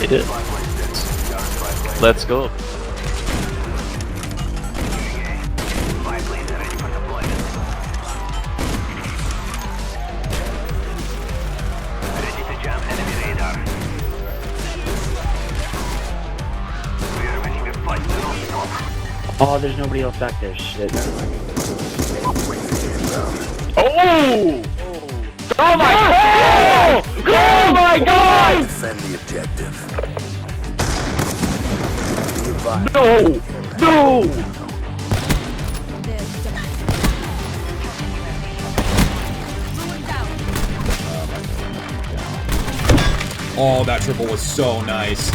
They did. Let's go. Oh, there's nobody else back there. Shit. Oh! Oh my god! Oh my god! Defend the objective. No! No! Oh, that triple was so nice.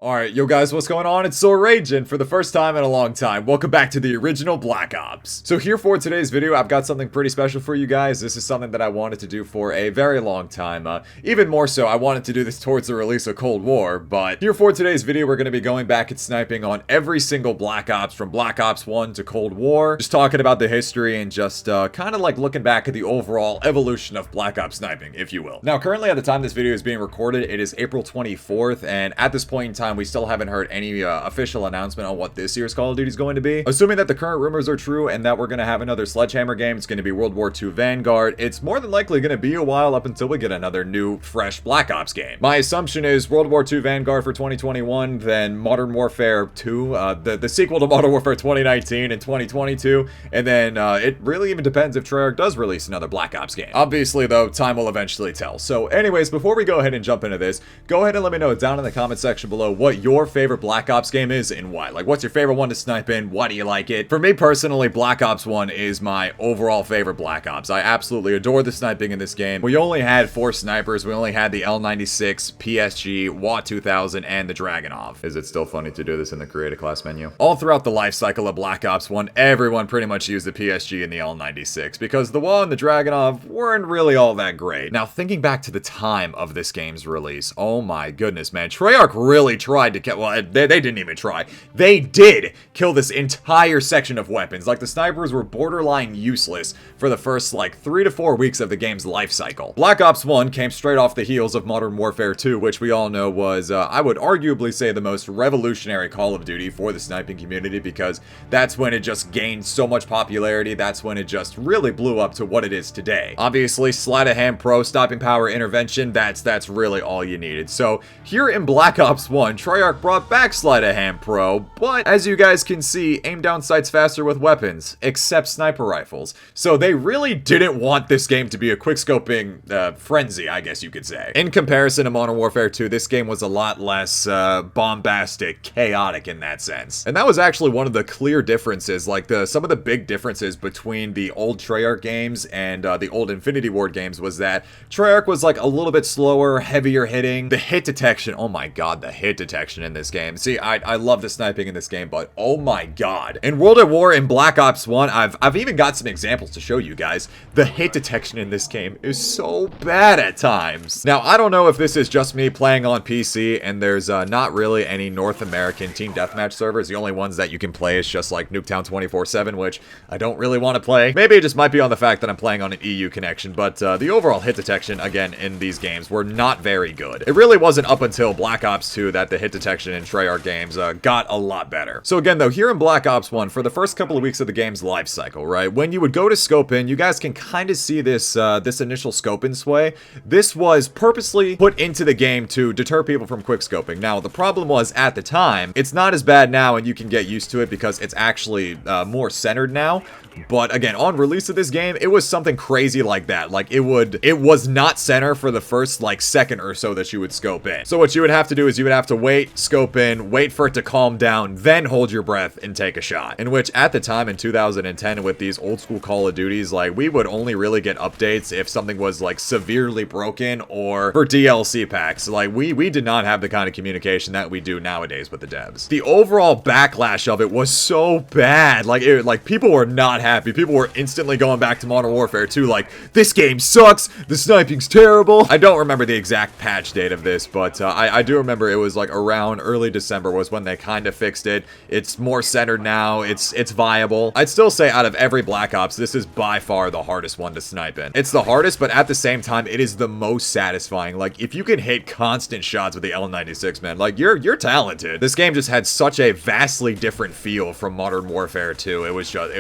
Alright, yo guys, what's going on? It's Raging for the first time in a long time. Welcome back to the original Black Ops. So here for today's video, I've got something pretty special for you guys. This is something that I wanted to do for a very long time. Even more so, I wanted to do this towards the release of Cold War, but here for today's video, we're going to be going back and sniping on every single Black Ops from Black Ops 1 to Cold War. Just talking about the history and just kind of like looking back at the overall evolution of Black Ops sniping, if you will. Now, currently at the time this video is being recorded, it is April 24th, and at this point in time, we still haven't heard any official announcement on what this year's Call of Duty is going to be. Assuming that the current rumors are true and that we're going to have another Sledgehammer game, it's going to be World War II Vanguard. It's more than likely going to be a while up until we get another new, fresh Black Ops game. My assumption is World War II Vanguard for 2021, then Modern Warfare 2, the sequel to Modern Warfare 2019 and 2022, and then it really even depends if Treyarch does release another Black Ops game. Obviously, though, time will eventually tell. So anyways, before we go ahead and jump into this, go ahead and let me know down in the comment section below what your favorite Black Ops game is and why. Like, what's your favorite one to snipe in? Why do you like it? For me personally, Black Ops 1 is my overall favorite Black Ops. I absolutely adore the sniping in this game. We only had 4 snipers. We only had the L96, PSG, WA 2000, and the Dragunov. Is it still funny to do this in the creative class menu? All throughout the life cycle of Black Ops 1, everyone pretty much used the PSG and the L96 because the WA and the Dragunov weren't really all that great. Now, thinking back to the time of this game's release, oh my goodness, man. Treyarch really tried to get, well, they didn't even try. They did kill this entire section of weapons. Like, the snipers were borderline useless for the first, like, 3 to 4 weeks of the game's life cycle. Black Ops 1 came straight off the heels of Modern Warfare 2, which we all know was, I would arguably say, the most revolutionary Call of Duty for the sniping community, because that's when it just gained so much popularity. That's when it just really blew up to what it is today. Obviously, Sleight of Hand Pro, Stopping Power Intervention, that's really all you needed. So, here in Black Ops 1, Treyarch brought back Sleight of Hand Pro, but as you guys can see, aim down sights faster with weapons, except sniper rifles. So they really didn't want this game to be a quickscoping frenzy, I guess you could say. In comparison to Modern Warfare 2, this game was a lot less bombastic, chaotic in that sense. And that was actually one of the clear differences, like some of the big differences between the old Treyarch games and the old Infinity Ward games was that Treyarch was like a little bit slower, heavier hitting. The hit detection, oh my god, the hit detection in this game. See, I love the sniping in this game, but oh my god. In World at War and Black Ops 1, I've even got some examples to show you guys. The hit detection in this game is so bad at times. Now, I don't know if this is just me playing on PC and there's not really any North American team deathmatch servers. The only ones that you can play is just like Nuketown 24/7, which I don't really want to play. Maybe it just might be on the fact that I'm playing on an EU connection, but the overall hit detection, again, in these games were not very good. It really wasn't up until Black Ops 2 that the hit detection in Treyarch games got a lot better. So again, though, here in Black Ops 1, for the first couple of weeks of the game's life cycle, right, when you would go to scope in, you guys can kind of see this this initial scope in sway. This was purposely put into the game to deter people from quick scoping. Now, the problem was, at the time, it's not as bad now and you can get used to it because it's actually more centered now. But again, on release of this game, it was something crazy like that. Like, it was not center for the first, like, second or so that you would scope in. So what you would have to do is you would have to wait wait, scope in, wait for it to calm down, then hold your breath and take a shot. In which, at the time in 2010, with these old school Call of Duties, like, we would only really get updates if something was, like, severely broken or for DLC packs. Like, we did not have the kind of communication that we do nowadays with the devs. The overall backlash of it was so bad. Like, people were not happy. People were instantly going back to Modern Warfare 2, like, this game sucks, the sniping's terrible. I don't remember the exact patch date of this, but I do remember it was like around early December was when they kind of fixed it. It's more centered now, it's viable. I'd still say out of every Black Ops, this is by far the hardest one to snipe in. It's the hardest, but at the same time, it is the most satisfying. Like, if you can hit constant shots with the L96, man, like, you're talented. This game just had such a vastly different feel from Modern Warfare 2. It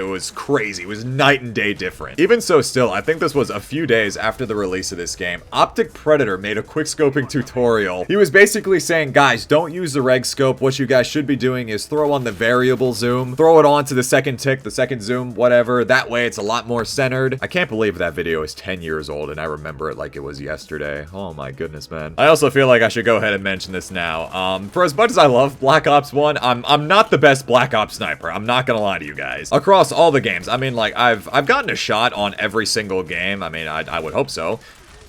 was crazy. It was night and day different. Even so, still, I think this was a few days after the release of this game, Optic Predator made a quick scoping tutorial. He was basically saying, guys, don't use the Rxqe. What you guys should be doing is throw on the variable zoom, throw it on to the second tick, the second zoom, whatever. That way it's a lot more centered. I can't believe that video is 10 years old and I remember it like it was yesterday. Oh my goodness, man. I also feel like I should go ahead and mention this now. For as much as I love Black Ops 1, I'm not the best Black Ops sniper. I'm not gonna lie to you guys. Across all the games, I mean, like, I've gotten a shot on every single game. I mean, I would hope so.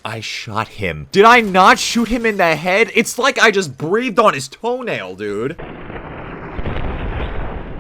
I shot him. Did I not shoot him in the head? It's like I just breathed on his toenail, dude.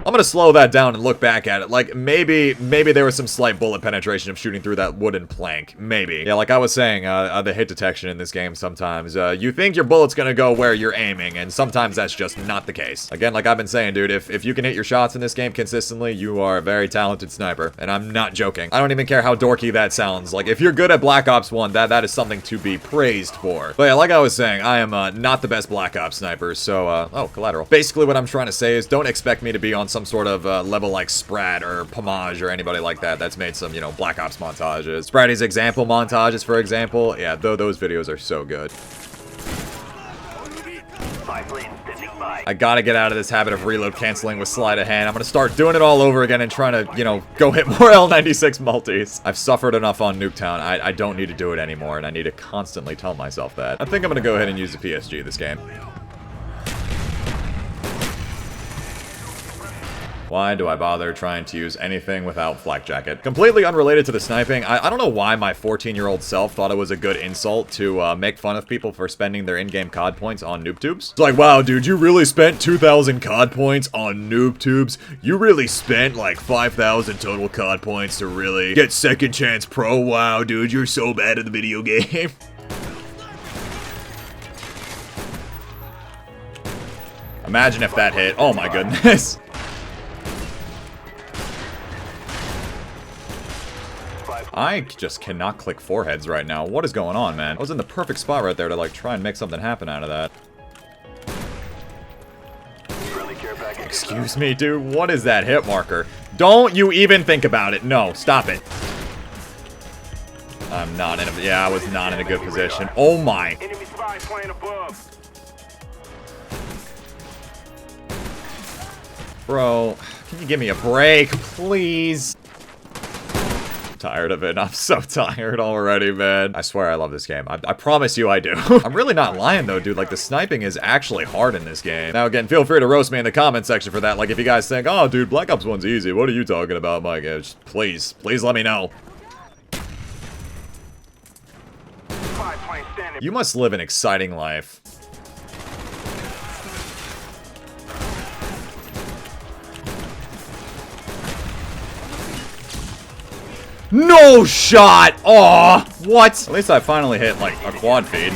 I'm gonna slow that down and look back at it. Like, maybe there was some slight bullet penetration of shooting through that wooden plank. Maybe. Yeah, like I was saying, the hit detection in this game sometimes, you think your bullet's gonna go where you're aiming, and sometimes that's just not the case. Again, like I've been saying, dude, if you can hit your shots in this game consistently, you are a very talented sniper, and I'm not joking. I don't even care how dorky that sounds. Like, if you're good at Black Ops 1, that is something to be praised for. But yeah, like I was saying, I am not the best Black Ops sniper, so, oh, collateral. Basically, what I'm trying to say is don't expect me to be on some sort of level like Sprat or Pomage or anybody like that that's made some, you know, Black Ops montages. Spratty's example montages, for example. Yeah, those videos are so good. I gotta get out of this habit of reload canceling with sleight of hand. I'm gonna start doing it all over again and trying to, you know, go hit more L96 multis. I've suffered enough on Nuketown. I don't need to do it anymore, and I need to constantly tell myself that. I think I'm gonna go ahead and use the PSG this game. Why do I bother trying to use anything without flak jacket? Completely unrelated to the sniping, I don't know why my 14-year-old self thought it was a good insult to make fun of people for spending their in-game COD points on noob tubes. It's like, wow, dude, you really spent 2,000 COD points on noob tubes? You really spent like 5,000 total COD points to really get second chance pro? Wow, dude, you're so bad at the video game. Imagine if that hit. Oh my goodness. I just cannot click foreheads right now. What is going on, man? I was in the perfect spot right there to, like, try and make something happen out of that. Excuse me, dude. What is that hit marker? Don't you even think about it. No, stop it. I'm not in a... Yeah, I was not in a good position. Oh, my. Bro, can you give me a break, please? Tired of it. I'm so tired already, man. I swear I love this game. I promise you I do. I'm really not lying though, dude. Like, the sniping is actually hard in this game. Now, again, feel free to roast me in the comment section for that. Like, if you guys think, oh, dude, Black Ops 1's easy. What are you talking about, Mike? Just please let me know. You must live an exciting life. No shot! Aw, what? At least I finally hit, like, a quad feed.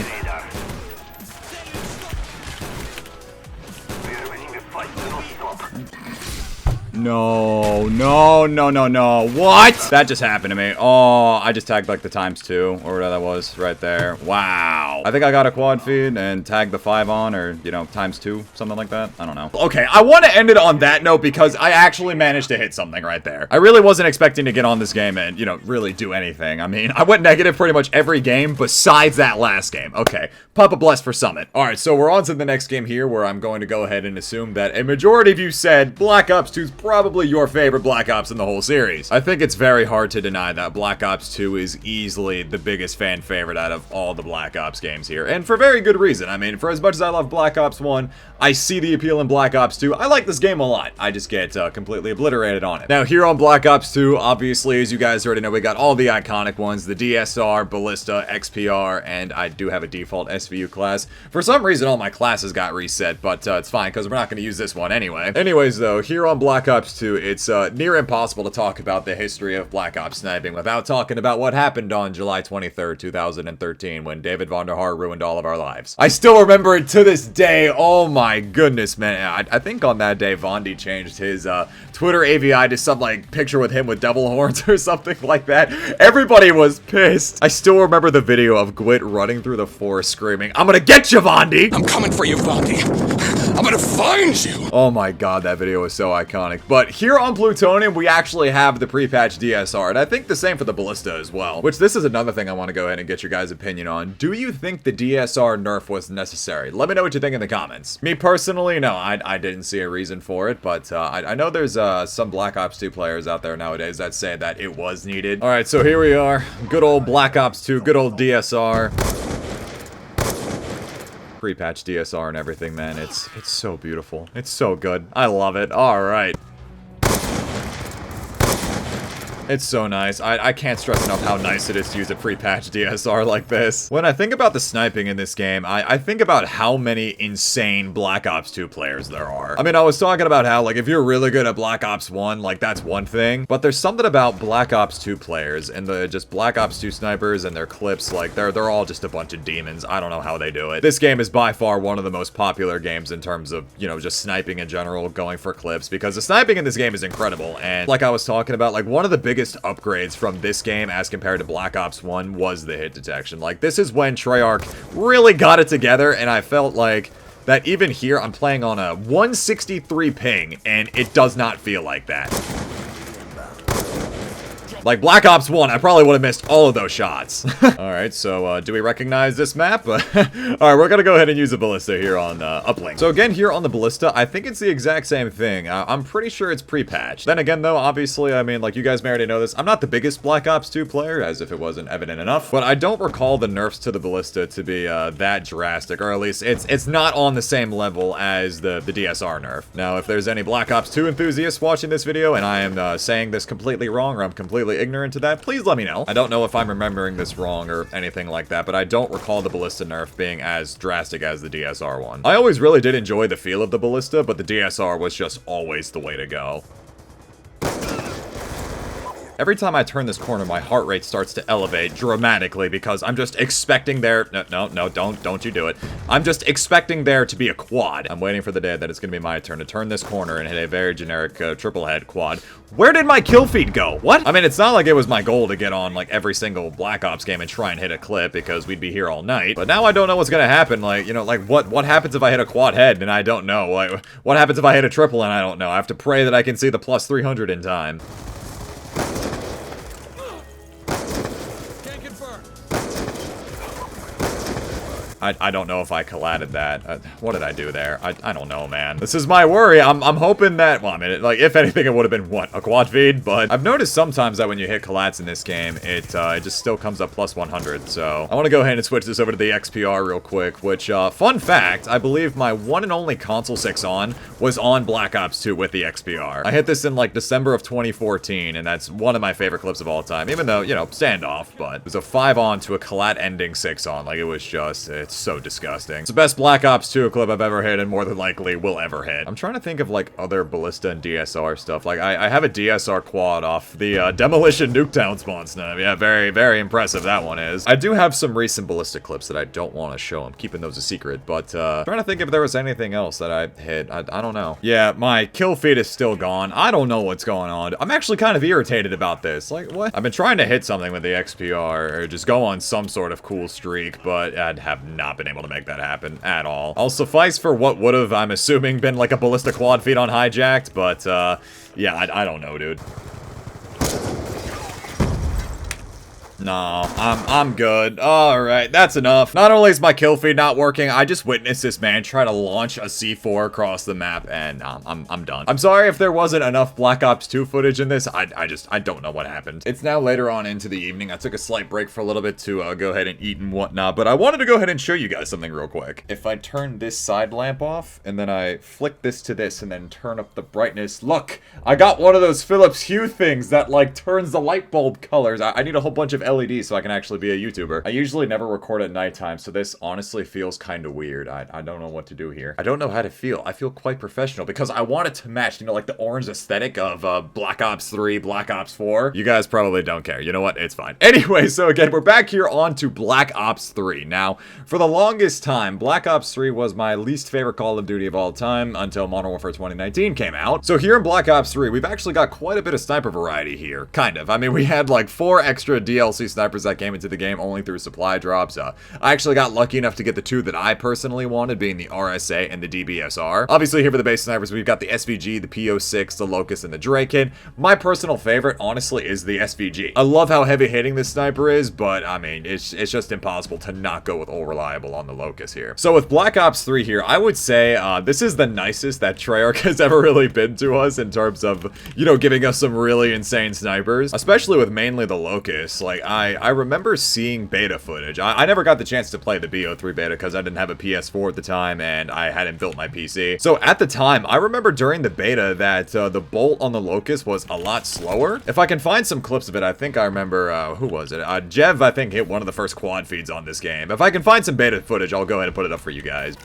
No, no, no, no, no. What? That just happened to me. Oh, I just tagged like the ×2 or whatever that was right there. Wow. I think I got a quad feed and tagged the 5 on, or, you know, ×2, something like that. I don't know. Okay, I want to end it on that note because I actually managed to hit something right there. I really wasn't expecting to get on this game and, you know, really do anything. I mean, I went negative pretty much every game besides that last game. Okay, Papa bless for Summit. All right, so we're on to the next game here where I'm going to go ahead and assume that a majority of you said Black Ops 2's probably your favorite Black Ops in the whole series. I think it's very hard to deny that Black Ops 2 is easily the biggest fan favorite out of all the Black Ops games here, and for very good reason. I mean, for as much as I love Black Ops 1, I see the appeal in Black Ops 2. I like this game a lot. I just get completely obliterated on it. Now, here on Black Ops 2, obviously, as you guys already know, we got all the iconic ones, the DSR, Ballista, XPR, and I do have a default SVU class. For some reason, all my classes got reset, but it's fine, because we're not going to use this one anyway. Anyways, though, here on Black Ops 2, it's near impossible to talk about the history of Black Ops Sniping without talking about what happened on July 23rd, 2013, when David Vonderhaar ruined all of our lives. I still remember it to this day. Oh my goodness, man. I think on that day, Vondi changed his Twitter AVI to some, like, picture with him with devil horns or something like that. Everybody was pissed. I still remember the video of Gwit running through the forest screaming, "I'm gonna get you, Vondi! I'm coming for you, Vondi. I'm gonna find you!" Oh my god, that video was so iconic. But here on Plutonium, we actually have the pre-patch DSR, and I think the same for the Ballista as well. Which, this is another thing I want to go ahead and get your guys' opinion on. Do you think the DSR nerf was necessary? Let me know what you think in the comments. Me personally, no, I didn't see a reason for it, but I know there's some Black Ops 2 players out there nowadays that say that it was needed. Alright, so here we are. Good old Black Ops 2, good old DSR. Pre-patch DSR and everything, man. It's so beautiful. It's so good. I love it. Alright. It's so nice. I can't stress enough how nice it is to use a pre-patch DSR like this. When I think about the sniping in this game, I think about how many insane Black Ops 2 players there are. I mean, I was talking about how, like, if you're really good at Black Ops 1, like, that's one thing. But there's something about Black Ops 2 players and the just Black Ops 2 snipers and their clips, like, they're all just a bunch of demons. I don't know how they do it. This game is by far one of the most popular games in terms of, you know, just sniping in general, going for clips, because the sniping in this game is incredible. And like I was talking about, like, one of the biggest upgrades from this game as compared to Black Ops 1 was the hit detection. Like, this is when Treyarch really got it together, and I felt like that even here I'm playing on a 163 ping, and it does not feel like that. Like, Black Ops 1, I probably would have missed all of those shots. Alright, so, do we recognize this map? Alright, we're gonna go ahead and use a Ballista here on, Uplink. So again, here on the Ballista, I think it's the exact same thing. I'm pretty sure it's pre-patched. Then again, though, obviously, I mean, like, you guys may already know this, I'm not the biggest Black Ops 2 player, as if it wasn't evident enough, but I don't recall the nerfs to the Ballista to be, that drastic, or at least, it's not on the same level as the DSR nerf. Now, if there's any Black Ops 2 enthusiasts watching this video, and I am, saying this completely wrong, or I'm completely ignorant to that, please let me know. I don't know if I'm remembering this wrong or anything like that, but I don't recall the Ballista nerf being as drastic as the DSR one. I always really did enjoy the feel of the Ballista, but the DSR was just always the way to go. Every time I turn this corner, my heart rate starts to elevate dramatically because I'm just expecting there... No, don't you do it. I'm just expecting there to be a quad. I'm waiting for the day that it's going to be my turn to turn this corner and hit a very generic triple head quad. Where did my kill feed go? What? I mean, it's not like it was my goal to get on, like, every single Black Ops game and try and hit a clip because we'd be here all night. But now I don't know what's going to happen. Like, you know, like, what happens if I hit a quad head and I don't know? Like, what happens if I hit a triple and I don't know? I have to pray that I can see the plus 300 in time. I don't know if I collided that. What did I do there? I don't know, man. This is my worry. I'm hoping that, well, I mean, like, if anything, it would have been, what, a quad feed? But I've noticed sometimes that when you hit collats in this game, it just still comes up plus 100. So I want to go ahead and switch this over to the XPR real quick, which, fun fact, I believe my one and only console 6 on was on Black Ops 2 with the XPR. I hit this in, like, December of 2014, and that's one of my favorite clips of all time, even though, you know, standoff, but it was a 5 on to a collat ending 6 on. Like, it was just, it's so disgusting. It's the best Black Ops 2 clip I've ever hit and more than likely will ever hit. I'm trying to think of, like, other Ballista and DSR stuff. Like, I have a DSR quad off the Demolition Nuketown spawn snipe. Yeah, very, very impressive that one is. I do have some recent Ballista clips that I don't want to show. I'm keeping those a secret, but trying to think if there was anything else that I hit. I don't know. Yeah, my kill feed is still gone. I don't know what's going on. I'm actually kind of irritated about this. Like, what? I've been trying to hit something with the XPR or just go on some sort of cool streak, but I have not been able to make that happen at all. I'll suffice for what would have, I'm assuming, been like a Ballista quad feed on Hijacked, but yeah, I don't know, dude. No, I'm good. Alright, that's enough. Not only is my kill feed not working, I just witnessed this man try to launch a C4 across the map, and I'm done. I'm sorry if there wasn't enough Black Ops 2 footage in this. I don't know what happened. It's now later on into the evening. I took a slight break for a little bit to go ahead and eat and whatnot, but I wanted to go ahead and show you guys something real quick. If I turn this side lamp off, and then I flick this to this, and then turn up the brightness, look! I got one of those Philips Hue things that, like, turns the light bulb colors. I need a whole bunch of LEDs so I can actually be a YouTuber. I usually never record at nighttime, so this honestly feels kind of weird. I don't know what to do here. I don't know how to feel. I feel quite professional because I want it to match, you know, like the orange aesthetic of Black Ops 3, Black Ops 4. You guys probably don't care. You know what? It's fine. Anyway, so again, we're back here on to Black Ops 3. Now, for the longest time, Black Ops 3 was my least favorite Call of Duty of all time until Modern Warfare 2019 came out. So here in Black Ops 3, we've actually got quite a bit of sniper variety here. Kind of. I mean, we had like 4 extra DLC snipers that came into the game only through supply drops. I actually got lucky enough to get the 2 that I personally wanted, being the RSA and the DBSR. Obviously, here for the base snipers, we've got the SVG, the PO6, the Locust, and the Draken. My personal favorite, honestly, is the SVG. I love how heavy-hitting this sniper is, but, I mean, it's just impossible to not go with all reliable on the Locust here. So with Black Ops 3 here, I would say this is the nicest that Treyarch has ever really been to us in terms of, you know, giving us some really insane snipers, especially with mainly the Locust. Like, I remember seeing beta footage. I never got the chance to play the BO3 beta because I didn't have a PS4 at the time and I hadn't built my PC. So at the time, I remember during the beta that the bolt on the Locust was a lot slower. If I can find some clips of it, I think I remember, who was it? Jev, I think, hit one of the first quad feeds on this game. If I can find some beta footage, I'll go ahead and put it up for you guys.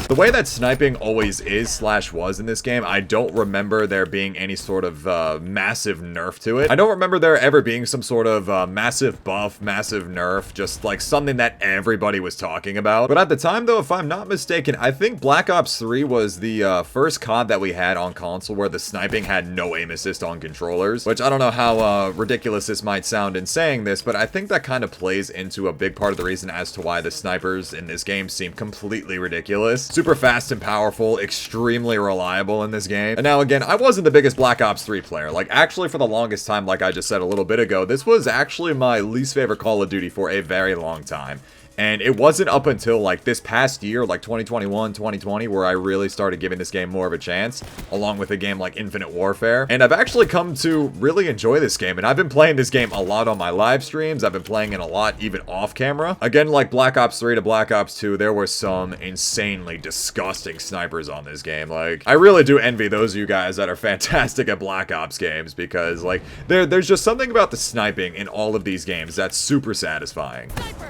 The way that sniping always is / was in this game, I don't remember there being any sort of massive nerf to it. I don't remember there ever being some sort of massive buff, massive nerf, just like something that everybody was talking about. But at the time though, if I'm not mistaken, I think Black Ops 3 was the first COD that we had on console where the sniping had no aim assist on controllers, which I don't know how ridiculous this might sound in saying this, but I think that kind of plays into a big part of the reason as to why the snipers in this game seem completely ridiculous. Super fast and powerful, extremely reliable in this game. And now again, I wasn't the biggest Black Ops 3 player. Like, actually for the longest time, like I just said a little bit ago, this was actually my least favorite Call of Duty for a very long time. And it wasn't up until, like, this past year, like 2021, 2020, where I really started giving this game more of a chance, along with a game like Infinite Warfare. And I've actually come to really enjoy this game, and I've been playing this game a lot on my live streams. I've been playing it a lot, even off camera. Again, like Black Ops 3 to Black Ops 2, there were some insanely disgusting snipers on this game. Like, I really do envy those of you guys that are fantastic at Black Ops games, because, like, there's just something about the sniping in all of these games that's super satisfying. Sniper.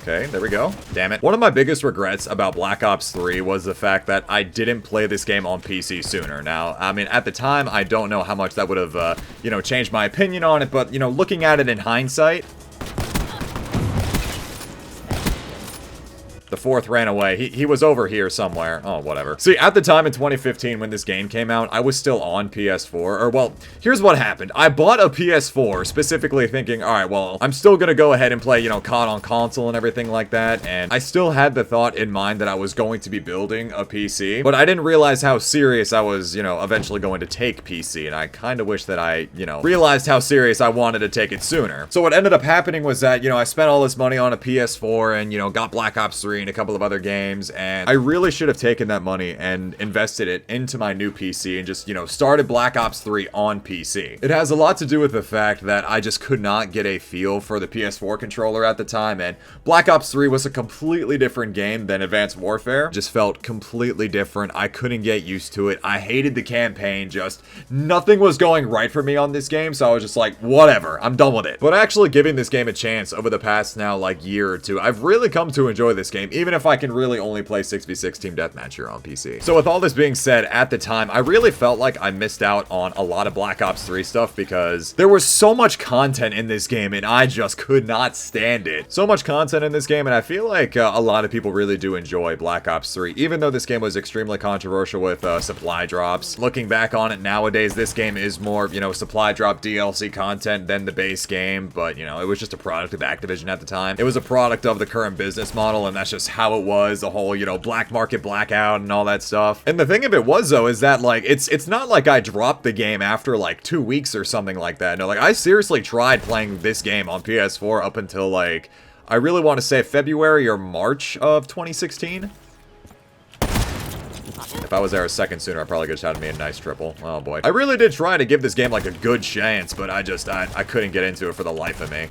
Okay, there we go. Damn it. One of my biggest regrets about Black Ops 3 was the fact that I didn't play this game on PC sooner. Now, I mean, at the time, I don't know how much that would have, you know, changed my opinion on it, but, you know, looking at it in hindsight, the 4th ran away. He was over here somewhere. Oh, whatever. See, at the time in 2015 when this game came out, I was still on PS4. Or, well, here's what happened. I bought a PS4 specifically thinking, alright, well, I'm still gonna go ahead and play, you know, COD on console and everything like that. And I still had the thought in mind that I was going to be building a PC. But I didn't realize how serious I was, you know, eventually going to take PC. And I kind of wish that I, you know, realized how serious I wanted to take it sooner. So what ended up happening was that, you know, I spent all this money on a PS4 and, you know, got Black Ops 3 and a couple of other games, and I really should have taken that money and invested it into my new PC and just, you know, started Black Ops 3 on PC. It has a lot to do with the fact that I just could not get a feel for the PS4 controller at the time, and Black Ops 3 was a completely different game than Advanced Warfare. It just felt completely different. I couldn't get used to it. I hated the campaign. Just nothing was going right for me on this game, so I was just like, whatever, I'm done with it. But actually giving this game a chance over the past now, like, year or two, I've really come to enjoy this game, even if I can really only play 6v6 Team Deathmatch here on PC. So with all this being said, at the time, I really felt like I missed out on a lot of Black Ops 3 stuff because there was so much content in this game and I just could not stand it. So much content in this game, and I feel like a lot of people really do enjoy Black Ops 3, even though this game was extremely controversial with supply drops. Looking back on it nowadays, this game is more, you know, supply drop DLC content than the base game, but, you know, it was just a product of Activision at the time. It was a product of the current business model, and that's just just how it was, the whole, you know, black market blackout and all that stuff. And the thing of it was, though, is that, like, it's not like I dropped the game after, like, 2 weeks or something like that. No, like, I seriously tried playing this game on PS4 up until, like, I really want to say February or March of 2016. If I was there a second sooner, I probably could have had me a nice triple. Oh, boy. I really did try to give this game, like, a good chance, but I couldn't get into it for the life of me.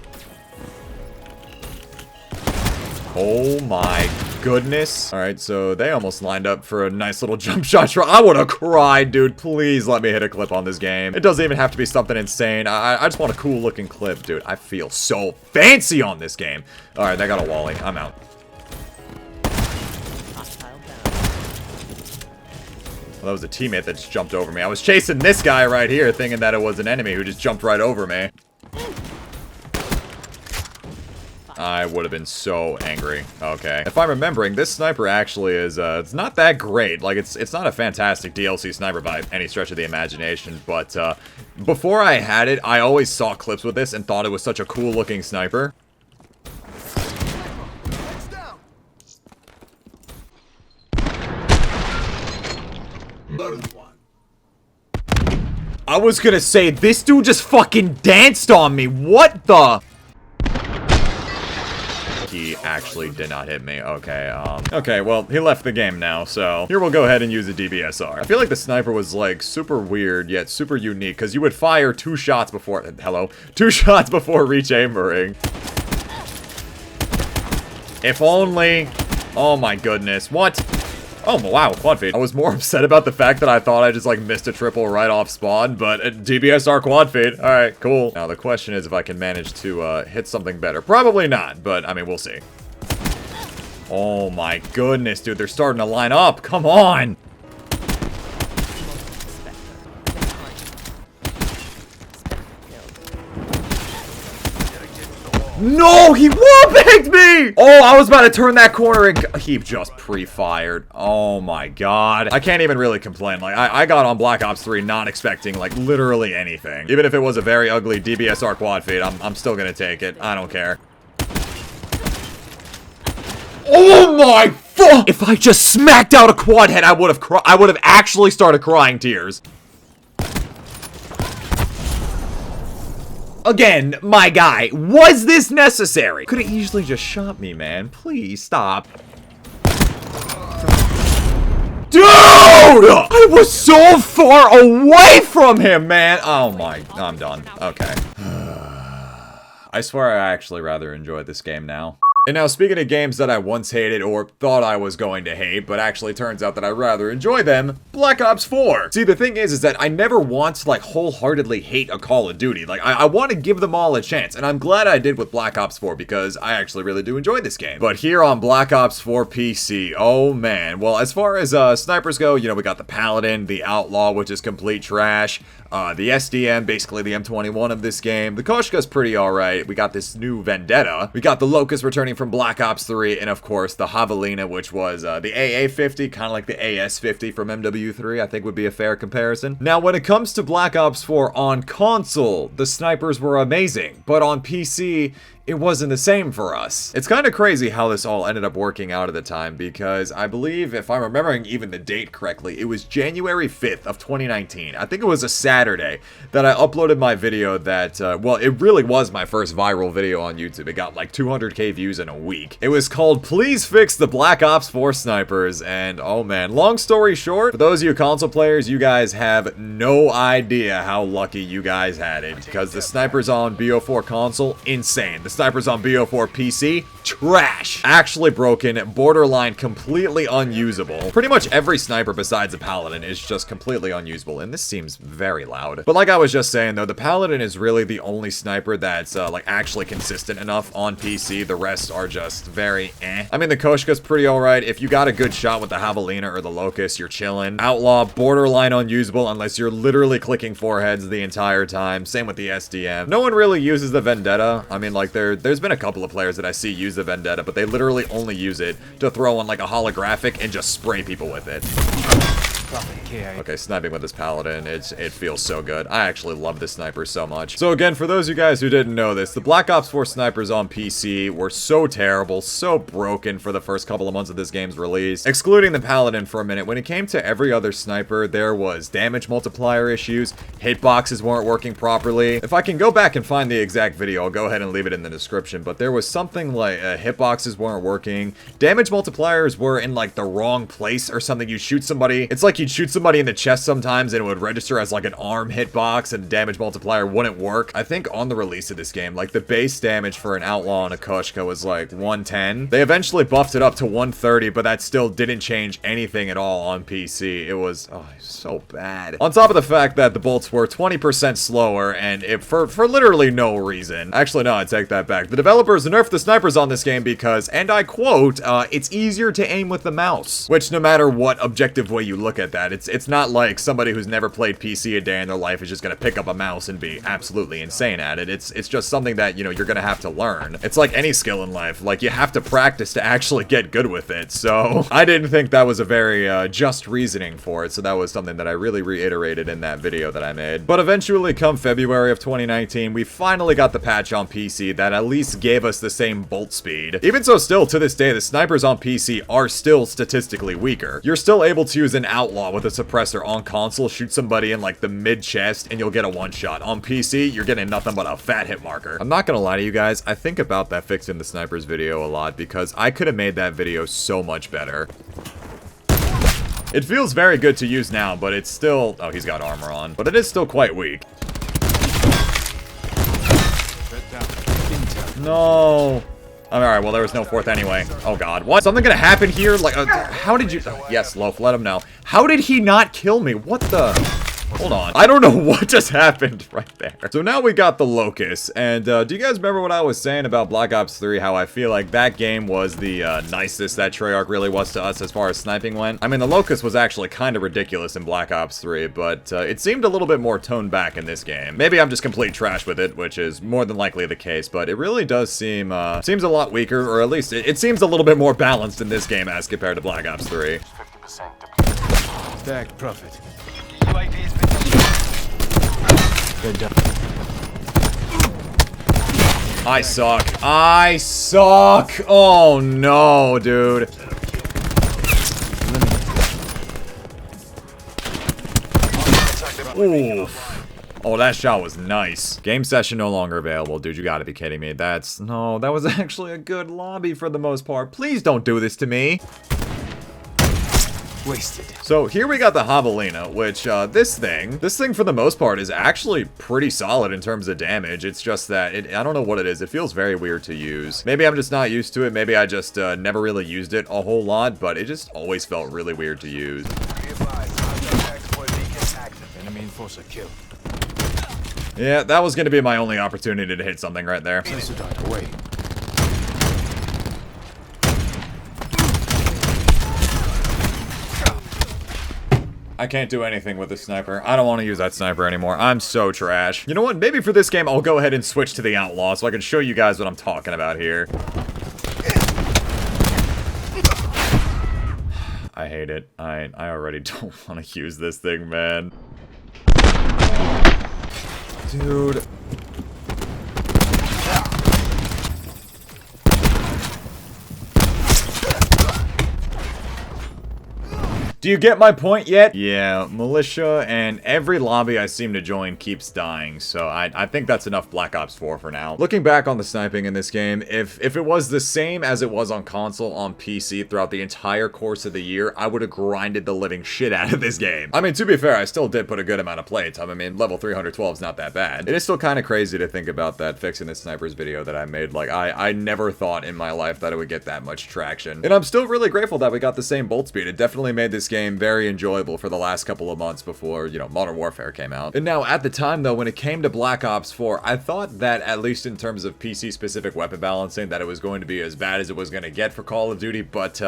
Oh, my goodness. All right, so they almost lined up for a nice little jump shot. I would have cried, dude. Please let me hit a clip on this game. It doesn't even have to be something insane. I just want a cool-looking clip, dude. I feel so fancy on this game. All right, they got a wally. I'm out. Well, that was a teammate that just jumped over me. I was chasing this guy right here, thinking that it was an enemy who just jumped right over me. I would have been so angry. Okay. If I'm remembering, this sniper actually is, it's not that great. Like, it's not a fantastic DLC sniper by any stretch of the imagination, but, before I had it, I always saw clips with this and thought it was such a cool-looking sniper. I was gonna say, this dude just fucking danced on me. What the? He actually did not hit me. Okay, okay, well, he left the game now, so here we'll go ahead and use a DBSR. I feel like the sniper was, like, super weird, yet super unique, because you would fire 2 shots before, 2 shots before re-chambering. If only. Oh my goodness, what? Oh, wow, quad feed. I was more upset about the fact that I thought I just, like, missed a triple right off spawn, but DBSR quad feed. All right, cool. Now, the question is if I can manage to hit something better. Probably not, but, I mean, we'll see. Oh, my goodness, dude. They're starting to line up. Come on. No, he wall-banged me! Oh, I was about to turn that corner and he just pre-fired. Oh my god. I can't even really complain. Like, I got on Black Ops 3 not expecting, like, literally anything. Even if it was a very ugly DBSR quad feed, I'm still gonna take it. I don't care. Oh my fuck! If I just smacked out a quad head, I would have actually started crying tears. Again, my guy, was this necessary? Could have easily just shot me, man. Please, stop. Dude! I was so far away from him, man! Oh my, I'm done. Okay. I swear I actually rather enjoy this game now. And now, speaking of games that I once hated or thought I was going to hate, but actually turns out that I rather enjoy them, Black Ops 4. See, the thing is that I never once, like, wholeheartedly hate a Call of Duty. Like, I want to give them all a chance, and I'm glad I did with Black Ops 4 because I actually really do enjoy this game. But here on Black Ops 4 PC, oh man. Well, as far as snipers go, you know, we got the Paladin, the Outlaw, which is complete trash, the SDM, basically the M21 of this game. The Koshka's pretty alright. We got this new Vendetta. We got the Locust returning from Black Ops 3, and of course the Javelina, which was the AA-50, kind of like the AS-50 from MW3, I think would be a fair comparison. Now, when it comes to Black Ops 4 on console, the snipers were amazing, but on PC, it wasn't the same for us. It's kind of crazy how this all ended up working out at the time, because I believe, if I'm remembering even the date correctly, it was January 5th of 2019. I think it was a Saturday that I uploaded my video that, well, it really was my first viral video on YouTube. It got like 200k views in a week. It was called Please Fix the Black Ops 4 Snipers, and oh man, long story short, for those of you console players, you guys have no idea how lucky you guys had it, because the snipers on BO4 console, insane. The snipers on BO4 PC, trash. Actually broken, borderline completely unusable. Pretty much every sniper besides the Paladin is just completely unusable, and this seems very loud. But like I was just saying though, the Paladin is really the only sniper that's like actually consistent enough on PC. The rest are just very eh. I mean, the Koshka's pretty alright. If you got a good shot with the Javelina or the Locust, you're chilling. Outlaw, borderline unusable unless you're literally clicking foreheads the entire time. Same with the SDM. No one really uses the Vendetta. I mean, like, there's been a couple of players that I see use the Vendetta, but they literally only use it to throw on like a holographic and just spray people with it. Okay, sniping with this paladin, it feels so good. I actually love this sniper so much. So again, for those of you guys who didn't know this, the Black Ops 4 snipers on PC were so terrible, so broken for the first couple of months of this game's release. Excluding the paladin for a minute, when it came to every other sniper, there was damage multiplier issues, hitboxes weren't working properly. If I can go back and find the exact video, I'll go ahead and leave it in the description, but there was something like hitboxes weren't working, damage multipliers were in like the wrong place or something. You shoot somebody, it's like you'd shoot somebody in the chest sometimes and it would register as like an arm hitbox and damage multiplier wouldn't work. I think on the release of this game, like the base damage for an outlaw and a Kushka was like 110. They eventually buffed it up to 130, but that still didn't change anything at all on PC. It was, oh, so bad. On top of the fact that the bolts were 20% slower and for literally no reason. Actually, no, I take that back. The developers nerfed the snipers on this game because, and I quote, it's easier to aim with the mouse. Which, no matter what objective way you look at that, it's not like somebody who's never played PC a day in their life is just gonna pick up a mouse and be absolutely insane at it. It's just something that, you know, you're gonna have to learn. It's like any skill in life. Like, you have to practice to actually get good with it. So, I didn't think that was a very just reasoning for it. So that was something that I really reiterated in that video that I made. But eventually, come February of 2019, we finally got the patch on PC that at least gave us the same bolt speed. Even so, still to this day, the snipers on PC are still statistically weaker. You're still able to use an outlaw with a suppressor on console, shoot somebody in like the mid-chest, and you'll get a one-shot. On PC, you're getting nothing but a fat hit marker. I'm not gonna lie to you guys, I think about that fix in the snipers video a lot because I could have made that video so much better. It feels very good to use now, but it's still... Oh, he's got armor on. But it is still quite weak. No. Alright, well, there was no fourth anyway. Oh, God. What? Something gonna happen here? Like, how did you... Oh, yes, Loaf, let him know. How did he not kill me? What the... Hold on. I don't know what just happened right there. So now we got the Locust. And do you guys remember what I was saying about Black Ops 3? How I feel like that game was the nicest that Treyarch really was to us as far as sniping went? I mean, the Locust was actually kind of ridiculous in Black Ops 3, but it seemed a little bit more toned back in this game. Maybe I'm just complete trash with it, which is more than likely the case, but it really does seem seems a lot weaker, or at least it seems a little bit more balanced in this game as compared to Black Ops 3. 50% Stack profit. I suck. I suck. Oh no, dude. Oof. Oh, that shot was nice. Game session no longer available. Dude, you gotta be kidding me. No, that was actually a good lobby for the most part. Please don't do this to me. Wasted. So here we got the Javelina, which this thing for the most part is actually pretty solid in terms of damage. It's just that I don't know what it is. It feels very weird to use. Maybe I'm just not used to it. Maybe I just never really used it a whole lot, but it just always felt really weird to use. Enemy enforcer killed. Yeah, that was gonna be my only opportunity to hit something right there. Sensor dart away. I can't do anything with this sniper. I don't want to use that sniper anymore. I'm so trash. You know what? Maybe for this game, I'll go ahead and switch to the Outlaw so I can show you guys what I'm talking about here. I hate it. I already don't want to use this thing, man. Dude. Do you get my point yet? Yeah, militia and every lobby I seem to join keeps dying, so I think that's enough Black Ops 4 for now. Looking back on the sniping in this game, if it was the same as it was on console on PC throughout the entire course of the year, I would have grinded the living shit out of this game. I mean, to be fair, I still did put a good amount of playtime. I mean, level 312 is not that bad. It is still kind of crazy to think about that fixing the snipers video that I made. Like, I never thought in my life that it would get that much traction. And I'm still really grateful that we got the same bolt speed. It definitely made this game very enjoyable for the last couple of months before, you know, Modern Warfare came out. And now, at the time, though, when it came to Black Ops 4, I thought that, at least in terms of PC-specific weapon balancing, that it was going to be as bad as it was going to get for Call of Duty, but,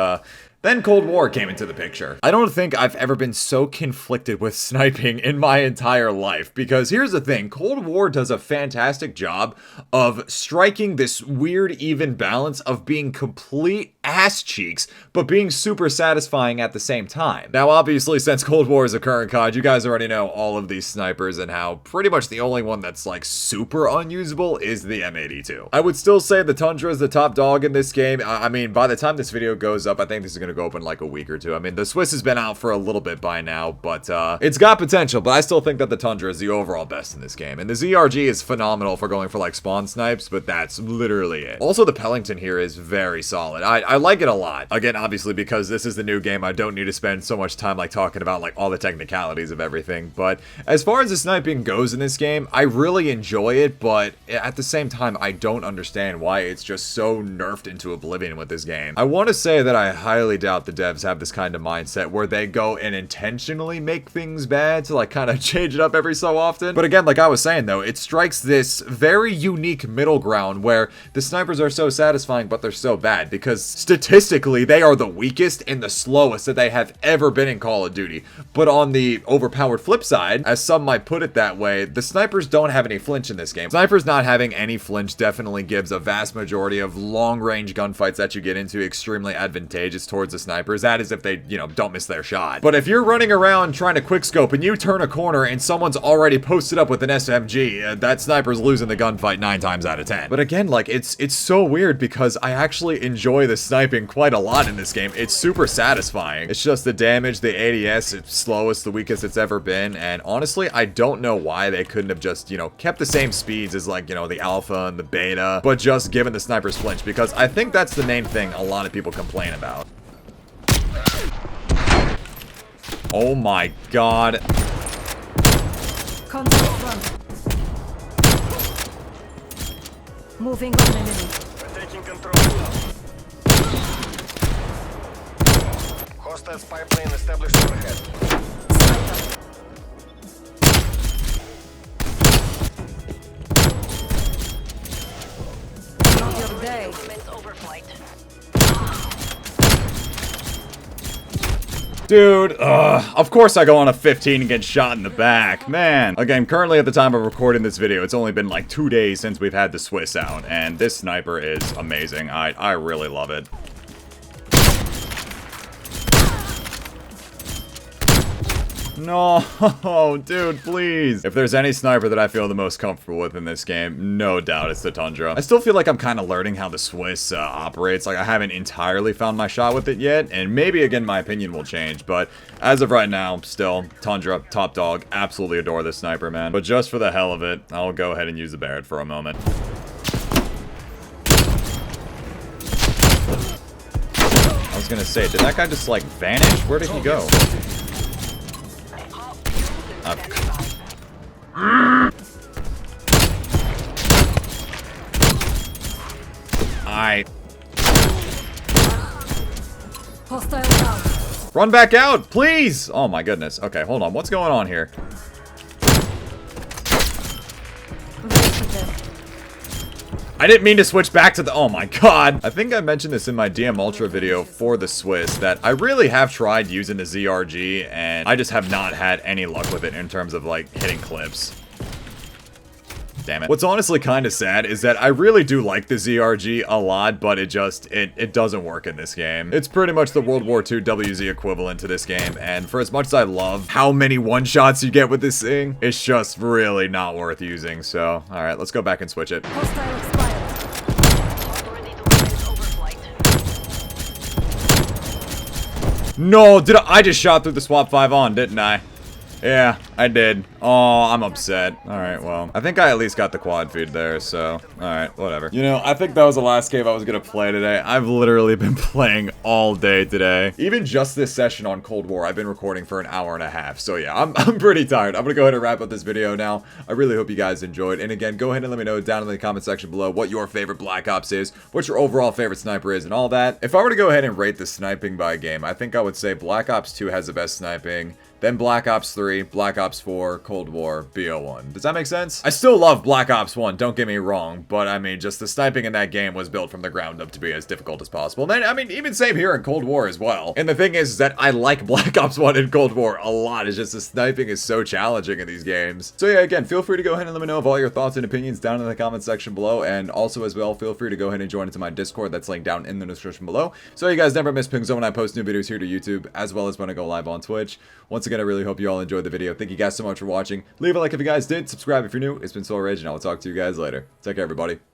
Then Cold War came into the picture. I don't think I've ever been so conflicted with sniping in my entire life, because here's the thing, Cold War does a fantastic job of striking this weird even balance of being complete ass cheeks, but being super satisfying at the same time. Now obviously, since Cold War is a current COD, you guys already know all of these snipers and how pretty much the only one that's like super unusable is the M82. I would still say the Tundra is the top dog in this game. I mean, by the time this video goes up, I think this is gonna go up in like a week or two. I mean, the Swiss has been out for a little bit by now, but it's got potential, but I still think that the Tundra is the overall best in this game. And the ZRG is phenomenal for going for like spawn snipes, but that's literally it. Also, the Pellington here is very solid. I like it a lot. Again, obviously, because this is the new game, I don't need to spend so much time like talking about like all the technicalities of everything. But as far as the sniping goes in this game, I really enjoy it, but at the same time, I don't understand why it's just so nerfed into oblivion with this game. I want to say that I highly doubt the devs have this kind of mindset where they go and intentionally make things bad to like kind of change it up every so often. But again, like I was saying though, it strikes this very unique middle ground where the snipers are so satisfying, but they're so bad because statistically they are the weakest and the slowest that they have ever been in Call of Duty. But on the overpowered flip side, as some might put it that way, the snipers don't have any flinch in this game. Snipers not having any flinch definitely gives a vast majority of long-range gunfights that you get into extremely advantageous towards the snipers. That is if they, you know, don't miss their shot. But if you're running around trying to quickscope and you turn a corner and someone's already posted up with an SMG, that sniper's losing the gunfight 9 times out of 10. But again, like, it's so weird because I actually enjoy the sniping quite a lot in this game. It's super satisfying. It's just the damage, the ADS, it's slowest, the weakest it's ever been, and honestly, I don't know why they couldn't have just, you know, kept the same speeds as like, you know, the alpha and the beta, but just given the snipers flinch, because I think that's the main thing a lot of people complain about. Oh my god. Contact front. Moving on enemy. We're taking control. Hostile spy plane established overhead. Sniper. Not your day. Dude, of course I go on a 15 and get shot in the back. Man. Again, currently at the time of recording this video, it's only been like 2 days since we've had the Swiss out, and this sniper is amazing. I really love it. No, dude, please. If there's any sniper that I feel the most comfortable with in this game, no doubt it's the Tundra. I still feel like I'm kind of learning how the Swiss operates. Like, I haven't entirely found my shot with it yet, and maybe, again, my opinion will change, but as of right now, still, Tundra, top dog. Absolutely adore this sniper, man. But just for the hell of it, I'll go ahead and use the Barrett for a moment. I was gonna say, did that guy just, like, vanish? Where did he go? Hostile down. Run back out, please! Oh my goodness. Okay, hold on. What's going on here? I didn't mean to switch back to the... Oh my god. I think I mentioned this in my DM Ultra video for the Swiss, that I really have tried using the ZRG, and I just have not had any luck with it in terms of, like, hitting clips. Damn it. What's honestly kind of sad is that I really do like the ZRG a lot, but it doesn't work in this game. It's pretty much the World War II WZ equivalent to this game, and for as much as I love how many one-shots you get with this thing, it's just really not worth using, so, alright, let's go back and switch it. Hostile expired. No, I just shot through the swap 5 on, didn't I? Yeah, I did. Oh, I'm upset. Alright, well, I think I at least got the quad feed there, so, alright, whatever. You know, I think that was the last game I was gonna play today. I've literally been playing all day today. Even just this session on Cold War, I've been recording for an hour and a half, so yeah, I'm pretty tired. I'm gonna go ahead and wrap up this video now. I really hope you guys enjoyed, and again, go ahead and let me know down in the comment section below what your favorite Black Ops is, what your overall favorite sniper is, and all that. If I were to go ahead and rate the sniping by game, I think I would say Black Ops 2 has the best sniping, then Black Ops 3, Black Ops Ops 4 Cold War BO1. Does that make sense? I still love Black Ops 1, don't get me wrong, but I mean, just the sniping in that game was built from the ground up to be as difficult as possible. And then, I mean, even same here in Cold War as well. And the thing is that I like Black Ops 1 and Cold War a lot. It's just the sniping is so challenging in these games. So yeah, again, feel free to go ahead and let me know of all your thoughts and opinions down in the comment section below. And also as well, feel free to go ahead and join into my Discord that's linked down in the description below, so you guys never miss pings when I post new videos here to YouTube, as well as when I go live on Twitch. Once again, I really hope you all enjoyed the video. Thank you guys so much for watching. Leave a like if you guys did. Subscribe if you're new. It's been Rxqe, and I will talk to you guys later. Take care, everybody.